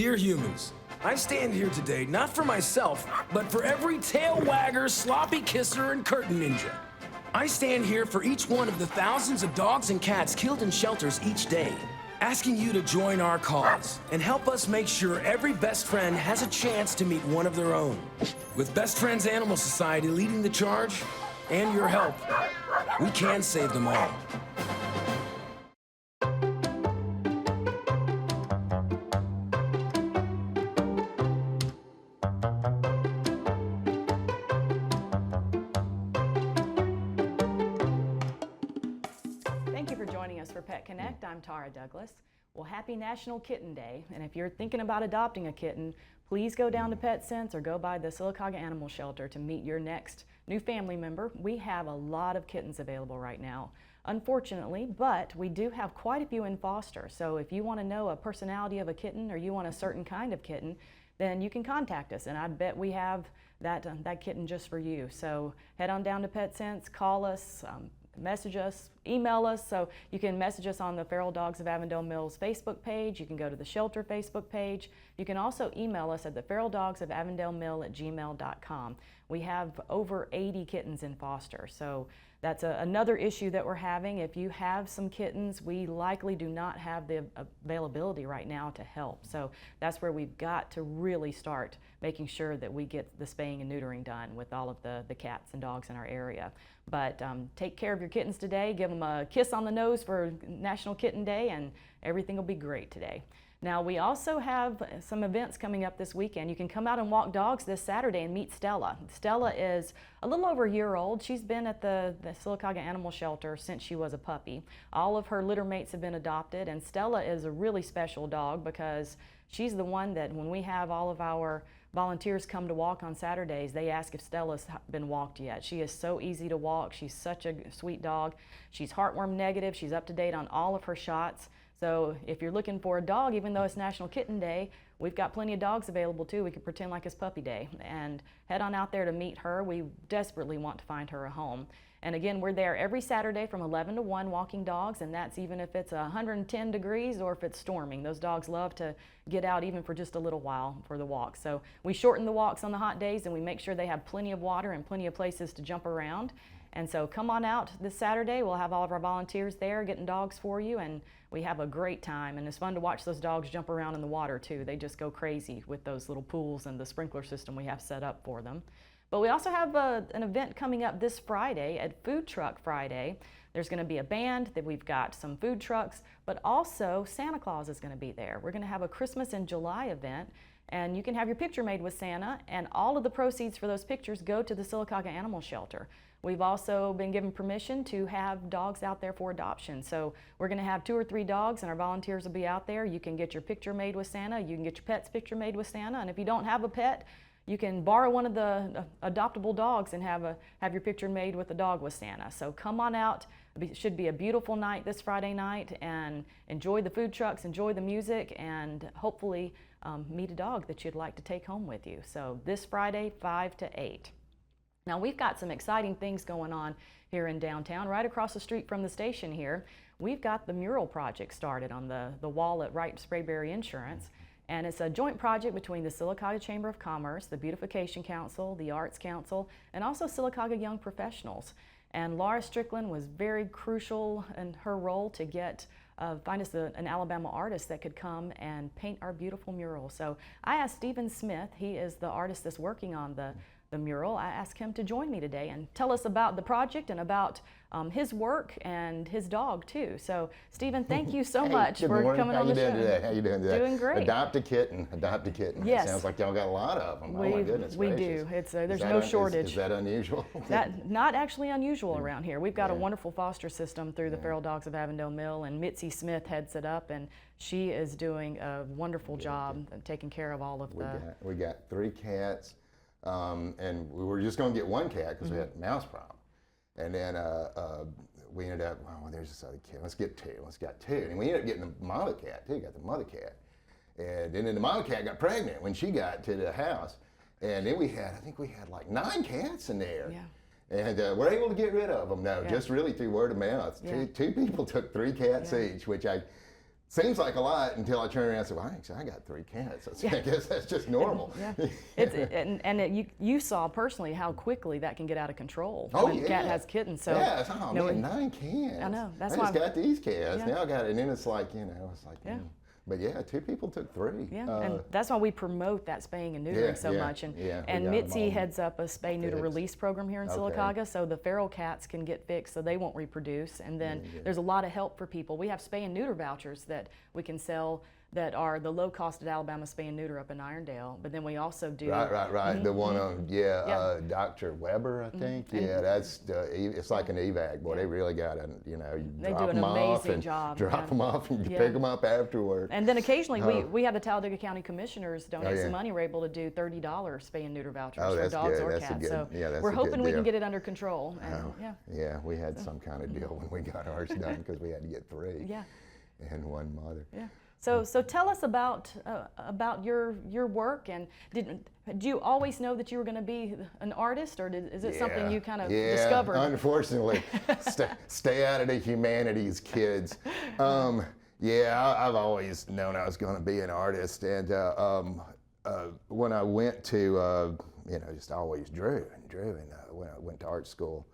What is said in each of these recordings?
Dear humans, I stand here today not for myself, but for every tail wagger, sloppy kisser, and curtain ninja. I stand here for each one of the thousands of dogs and cats killed in shelters each day, asking you to join our cause and help us make sure every best friend has a chance to meet one of their own. With Best Friends Animal Society leading the charge, and your help, we can save them all. Thank you for joining us for Pet Connect. I'm Tara Douglas. Well, happy National Kitten Day, and if you're thinking about adopting a kitten, please go down to PetSense or go by the Sylacauga Animal Shelter to meet your next new family member. We have a lot of kittens available right now, unfortunately, but we do have quite a few in foster. So if you want to know a personality of a kitten or you want a certain kind of kitten, then you can contact us, and I bet we have that kitten just for you. So head on down to PetSense, call us, message us, email us. So you can message us on the Feral Dogs of Avondale Mills Facebook page. You can go to the shelter Facebook page. You can also email us at theferaldogsofavondalemil@gmail.com. We have over 80 kittens in foster, so that's another issue that we're having. If you have some kittens, we likely do not have the availability right now to help. So that's where we've got to really start making sure that we get the spaying and neutering done with all of the cats and dogs in our area. But take care of your kittens today. Give them a kiss on the nose for National Kitten Day, and everything will be great today. Now, we also have some events coming up this weekend. You can come out and walk dogs this Saturday and meet Stella. Stella is a little over a year old. She's been at the Sylacauga Animal Shelter since she was a puppy. All of her litter mates have been adopted, and Stella is a really special dog because she's the one that when we have all of our volunteers come to walk on Saturdays, they ask if Stella's been walked yet. She is so easy to walk. She's such a sweet dog. She's heartworm negative. She's up to date on all of her shots. So if you're looking for a dog, even though it's National Kitten Day, we've got plenty of dogs available too. We can pretend like it's Puppy Day and head on out there to meet her. We desperately want to find her a home. And again, we're there every Saturday from 11 to 1 walking dogs, and that's even if it's 110 degrees or if it's storming. Those dogs love to get out even for just a little while for the walk. So we shorten the walks on the hot days, and we make sure they have plenty of water and plenty of places to jump around. And so come on out this Saturday. We'll have all of our volunteers there getting dogs for you, and we have a great time. And it's fun to watch those dogs jump around in the water too. They just go crazy with those little pools and the sprinkler system we have set up for them. But we also have an event coming up this Friday at Food Truck Friday. There's going to be a band, that we've got some food trucks, but also Santa Claus is going to be there. We're going to have a Christmas in July event, and you can have your picture made with Santa, and all of the proceeds for those pictures go to the Sylacauga Animal Shelter. We've also been given permission to have dogs out there for adoption. So we're going to have 2 or 3 dogs, and our volunteers will be out there. You can get your picture made with Santa. You can get your pet's picture made with Santa. And if you don't have a pet, you can borrow one of the adoptable dogs and have your picture made with the dog with Santa. So come on out. It should be a beautiful night this Friday night, and enjoy the food trucks, enjoy the music, and hopefully meet a dog that you'd like to take home with you. So this Friday, 5 to 8. Now, we've got some exciting things going on here in downtown. Right across the street from the station here, we've got the mural project started on the wall at Wright Sprayberry Insurance. And it's a joint project between the Sylacauga Chamber of Commerce, the Beautification Council, the Arts Council, and also Sylacauga Young Professionals. And Laura Strickland was very crucial in her role to find us an Alabama artist that could come and paint our beautiful mural. So I asked Stephen Smith, he is the artist that's working on the mural. I asked him to join me today and tell us about the project and about his work and his dog too. So Stephen, thank you so much for coming on the show. How you doing today? Doing great. Adopt a kitten. Yes. It sounds like y'all got a lot of them. Oh my goodness we gracious. do. It's there's no shortage. Is that unusual? That not actually unusual around here. We've got a wonderful foster system through the Feral Dogs of Avondale Mill, and Mitzi Smith heads it up, and she is doing a wonderful job taking care of all of We got 3 cats. And we were just going to get 1 cat because we had a mouse problem. And then we ended up, well, there's this other cat. Let's get 2. Let's get 2. And we ended up getting the mother cat too, got the mother cat. And then the mother cat got pregnant when she got to the house. And then I think we had like 9 cats in there. Yeah. And we're able to get rid of them, just really through word of mouth. Yeah. Two people took 3 cats each, which seems like a lot until I turn around and say, well, actually, I got 3 cats. I guess that's just normal. You saw personally how quickly that can get out of control Oh, when yeah. a cat has kittens. So, yeah, man, 9 cats. I know. That's I why just got these cats. Yeah. Now I got it. And then it's like, it's like, Yeah. But yeah, 2 people took 3. Yeah, and that's why we promote that spaying and neutering so much. And, we got and 'em Mitzi all heads up a spay neuter fixed. release program here in Okay. Sylacauga, so the feral cats can get fixed so they won't reproduce. And then there's a lot of help for people. We have spay and neuter vouchers that we can sell that are the low cost at Alabama Spay and Neuter up in Irondale. But then we also do Right. The one on Dr. Weber, I think. Yeah, that's it's like an evac. Boy, they really got to you They drop do an them off amazing and job. drop them off and pick them up afterward. And then occasionally we have the Talladega County Commissioners donate yeah. some money. We're able to do $30 spay and neuter vouchers Oh, for that's dogs good. or That's a cats. good- So that's we're a hoping good we can deal. get it under control. And, Yeah, we had some kind of deal when we got ours done because we had to get 3 Yeah. and 1 mother. Yeah. So tell us about your work, and did you always know that you were going to be an artist, or is it something you kind of discovered? Unfortunately, stay out of the humanities, kids. I've always known I was going to be an artist, and when I went to, just always drew, and when I went to art school,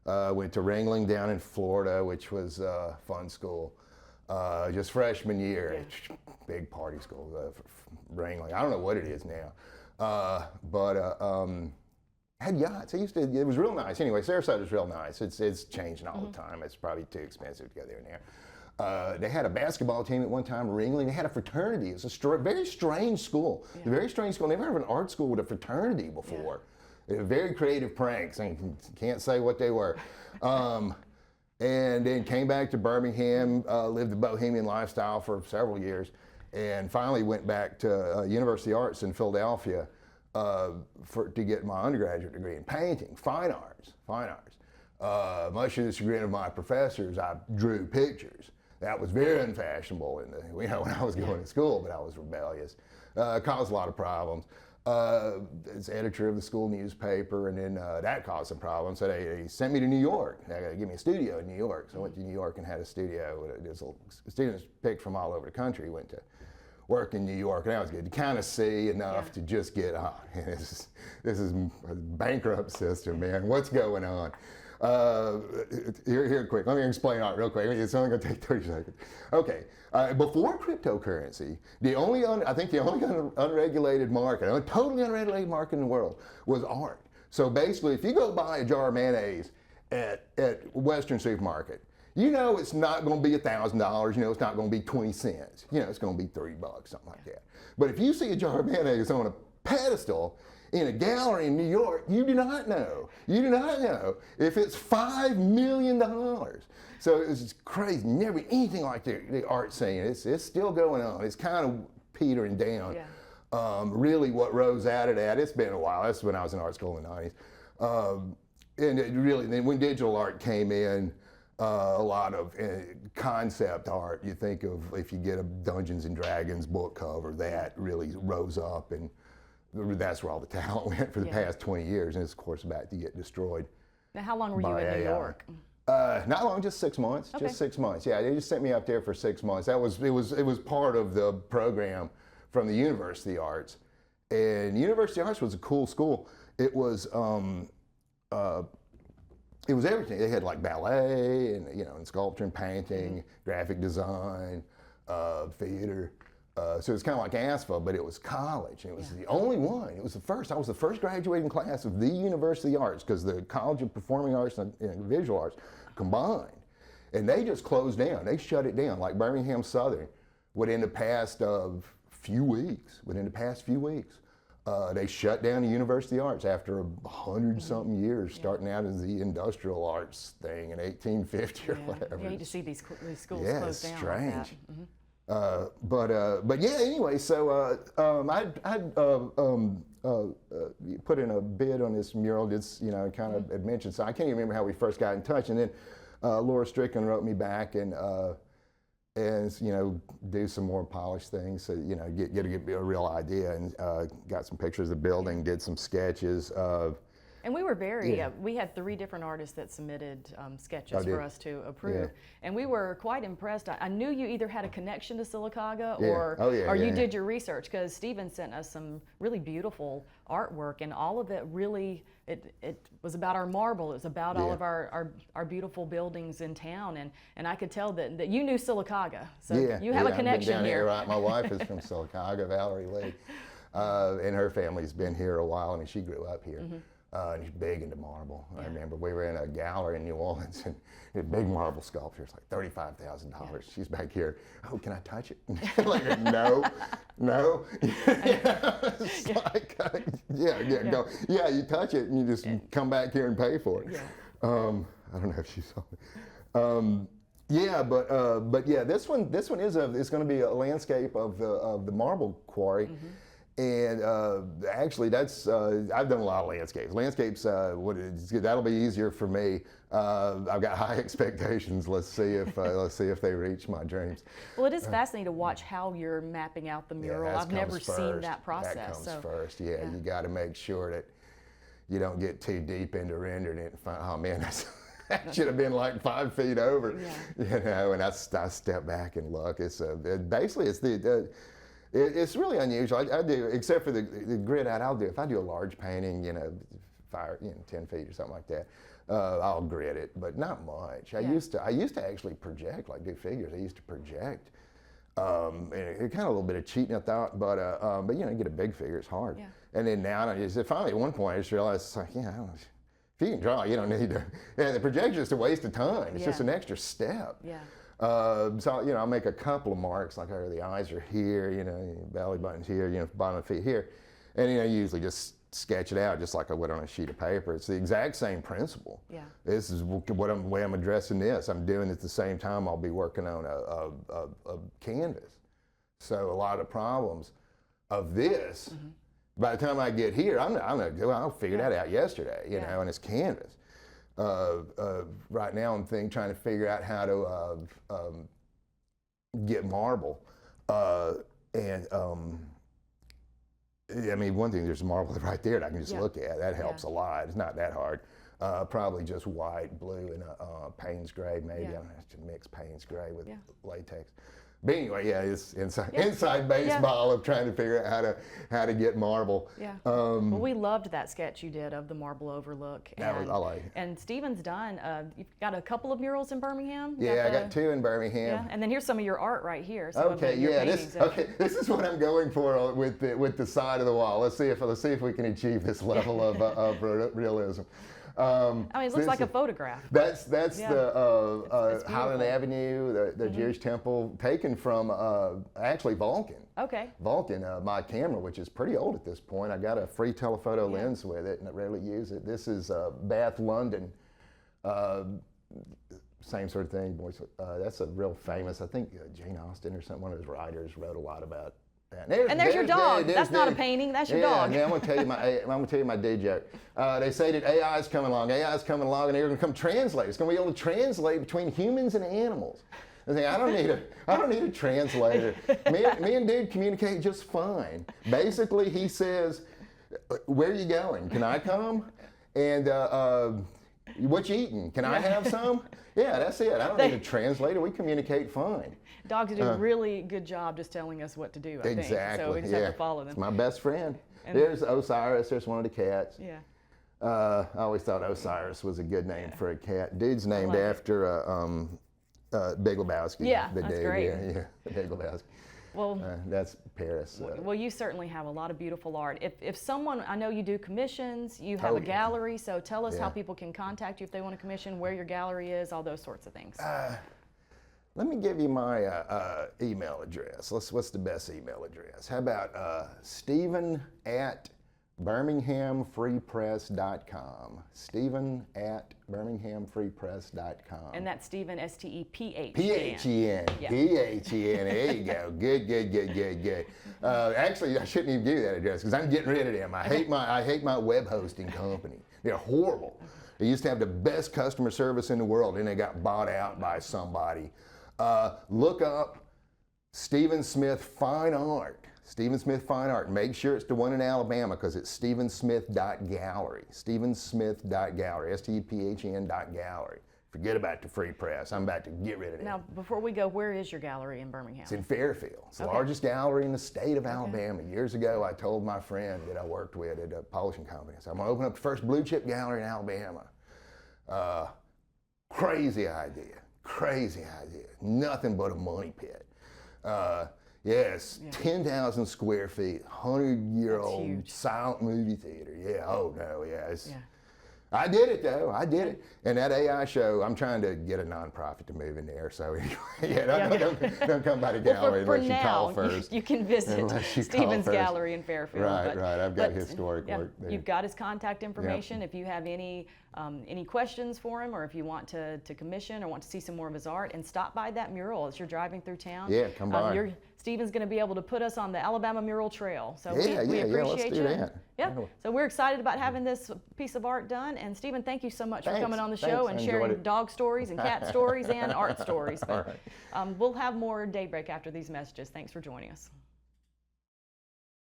went to Ringling down in Florida, which was a fun school. Just freshman year, big party school, Ringling. I don't know what it is now, had yachts. It was real nice. Anyway, Sarasota is real nice. It's changing all the time. It's probably too expensive to go there now. They had a basketball team at one time, Ringling. They had a fraternity. It's a very strange school. A very strange school. Never heard of an art school with a fraternity before. Very creative pranks. I can't say what they were. And then came back to Birmingham, lived the bohemian lifestyle for several years, and finally went back to University of Arts in Philadelphia to get my undergraduate degree in painting, fine arts. Much to the chagrin of my professors, I drew pictures. That was very unfashionable when I was going to school, but I was rebellious. Caused a lot of problems. As editor of the school newspaper, and then that caused some problems. So they sent me to New York. They got to give me a studio in New York. So I went to New York and had a studio. Students picked from all over the country went to work in New York, and that was good to kind of see enough to just get on. This is a bankrupt system, man. What's going on? Here, quick. Let me explain art real quick. It's only going to take 30 seconds. Okay. Before cryptocurrency, I think the only unregulated market, totally unregulated market in the world was art. So basically, if you go buy a jar of mayonnaise at Western supermarket, it's not going to be $1,000. It's not going to be 20 cents. It's going to be $3, something like that. But if you see a jar of mayonnaise on a pedestal in a gallery in New York, you do not know. You do not know if it's $5 million. So it's crazy. Never anything like the art scene. It's still going on. It's kind of petering down. Yeah. Really, what rose out of that? It's been a while. That's when I was in art school in the '90s. And it really, then when digital art came in, a lot of concept art. You think of if you get a Dungeons and Dragons book cover, that really rose up, and that's where all the talent went for the past 20 years, and it's of course about to get destroyed. Now, how long were you in New York? Not long, just 6 months. Okay. Just 6 months. Yeah, they just sent me up there for 6 months. It was part of the program from the University of Arts, and University of Arts was a cool school. It was everything. They had like ballet and sculpture and painting, graphic design, theater. So it's kind of like ASFA, but it was college. And it was the only one. It was the first. I was the first graduating class of the University of Arts, because the College of Performing Arts and Visual Arts combined. And they just closed down. They shut it down. Like Birmingham Southern, within the past few weeks, they shut down the University of Arts after 100-something years, starting out as the industrial arts thing in 1850 or whatever. You hate to see these schools yeah, close down. It's strange. Like that. But yeah, anyway, so I put in a bid on this mural, kind of had mentioned, so I can't even remember how we first got in touch, and then Laura Strickland wrote me back and do some more polished things, so get a real idea, and got some pictures of the building, did some sketches of And we were very, we had 3 different artists that submitted sketches for us to approve. And we were quite impressed. I knew you either had a connection to Sylacauga or you did your research, because Stephen sent us some really beautiful artwork, and all of it really, it was about our marble. It was about all of our beautiful buildings in town. And I could tell that you knew Sylacauga. So you have a connection I've been down here. Right? My wife is from Sylacauga, Valerie Lee. And her family's been here a while. I mean, she grew up here. And she's big into marble. I remember we were in a gallery in New Orleans, and a big marble sculpture. It's like $35,000. She's back here. Oh, can I touch it? Like, no. It's like, go. Yeah, you touch it, and you just come back here and pay for it. I don't know if she saw it. But yeah, this one is going to be a landscape of the marble quarry. And actually, that's I've done a lot of landscapes. Landscapes, that'll be easier for me. I've got high expectations. Let's see if they reach my dreams. Well, it is fascinating to watch how you're mapping out the mural. I've never seen that process. That comes first. Yeah, you got to make sure that you don't get too deep into rendering it and find, oh man, that should have been like 5 feet over. You know, and I step back and look. It's it's really unusual. I do, except for the grid out. I'll do if I do a large painting, 10 feet or something like that. I'll grid it, but not much. I used to actually project, like do figures. I used to project. And it kind of a little bit of cheating, I thought, but get a big figure, it's hard. And then now, finally at one point, I just realized it's like, I don't know, if you can draw, you don't need to. The projection is just a waste of time. It's just an extra step. So I'll make a couple of marks, like the eyes are here, belly button's here, bottom of the feet here, and usually just sketch it out just like I would on a sheet of paper. It's the exact same principle. This is the way I'm addressing this. I'm doing it at the same time I'll be working on a canvas. So a lot of problems of this, by the time I get here, I'll figure that out yesterday, and it's canvas. Right now I'm trying to figure out how to get marble. One thing, there's marble right there that I can just look at. That helps a lot. It's not that hard. Probably just white, blue, and Payne's gray maybe. I don't have to mix Payne's gray with latex. But anyway, it's inside baseball of trying to figure out how to get marble. Well, we loved that sketch you did of the marble overlook. I like it. And Stephen's done. You've got a couple of murals in Birmingham. I got 2 in Birmingham. And then here's some of your art right here. This is what I'm going for with the side of the wall. Let's see if we can achieve this level of realism. It looks like a photograph. That's the Highland Avenue, the Jewish temple, taken from actually Vulcan. Vulcan, my camera, which is pretty old at this point. I got a free telephoto lens with it, and I rarely use it. This is Bath, London. Same sort of thing. That's a real famous. I think Jane Austen or one of those writers wrote a lot about. There's your dog. That's not a painting. That's your dog. Yeah, I'm gonna tell you my day joke. They say that AI is coming along, and they're gonna come translate. It's gonna be able to translate between humans and animals. I think I don't need a translator. Me and dude communicate just fine. Basically, he says, "Where are you going? Can I come?" And what you eating? Can I have some? Yeah, that's it. I don't need a translator. We communicate fine. Dogs do a really good job just telling us what to do, I think. So we just have to follow them. It's my best friend. There's Osiris. There's one of the cats. I always thought Osiris was a good name for a cat. Dude's named after Big Lebowski. That's great. The Big Lebowski. Well, that's Paris. Well, you certainly have a lot of beautiful art. If someone, I know you do commissions, you have a gallery, so tell us how people can contact you if they want to commission, where your gallery is, all those sorts of things. Let me give you my email address. What's the best email address? How about Stephen@BirminghamFreePress.com. Stephen@BirminghamFreePress.com. And that's Stephen, S-T-E-P-H-E-N. P-H-E-N. P-H-E-N. There you go. Good. Actually, I shouldn't even give you that address because I'm getting rid of them. I hate my web hosting company. They're horrible. They used to have the best customer service in the world, and they got bought out by somebody. Look up Stephen Smith Fine Art Stephen Smith Fine Art. Make sure it's the one in Alabama because it's stephensmith.gallery. stephensmith.gallery. STEPHN.gallery. Forget about the free press. I'm about to get rid of it. Now, before we go, where is your gallery in Birmingham? It's in Fairfield. It's the Okay. largest gallery in the state of Alabama. Years ago, I told my friend that I worked with at a publishing company, I said, I'm going to open up the first blue chip gallery in Alabama. Crazy idea. Crazy idea. Nothing but a money pit. Yes, 10,000 square feet, 100-year-old silent movie theater. Yeah, oh no, yeah. I did it though, I did it. And that AI show, I'm trying to get a nonprofit to move in there, so don't come by the gallery for unless you call now, first. you can visit Stephen's Gallery in Fairfield. Right, I've got historic work there. You've got his contact information. If you have any questions for him, or if you want to commission or want to see some more of his art, and stop by that mural as you're driving through town. Yeah, come by. Stephen's going to be able to put us on the Alabama Mural Trail. So we let's appreciate do you. that. Yeah. So we're excited about having this piece of art done. And Stephen, thank you so much for coming on the show and sharing dog stories and cat stories and art stories. But, All right. we'll have more Daybreak after these messages. Thanks for joining us.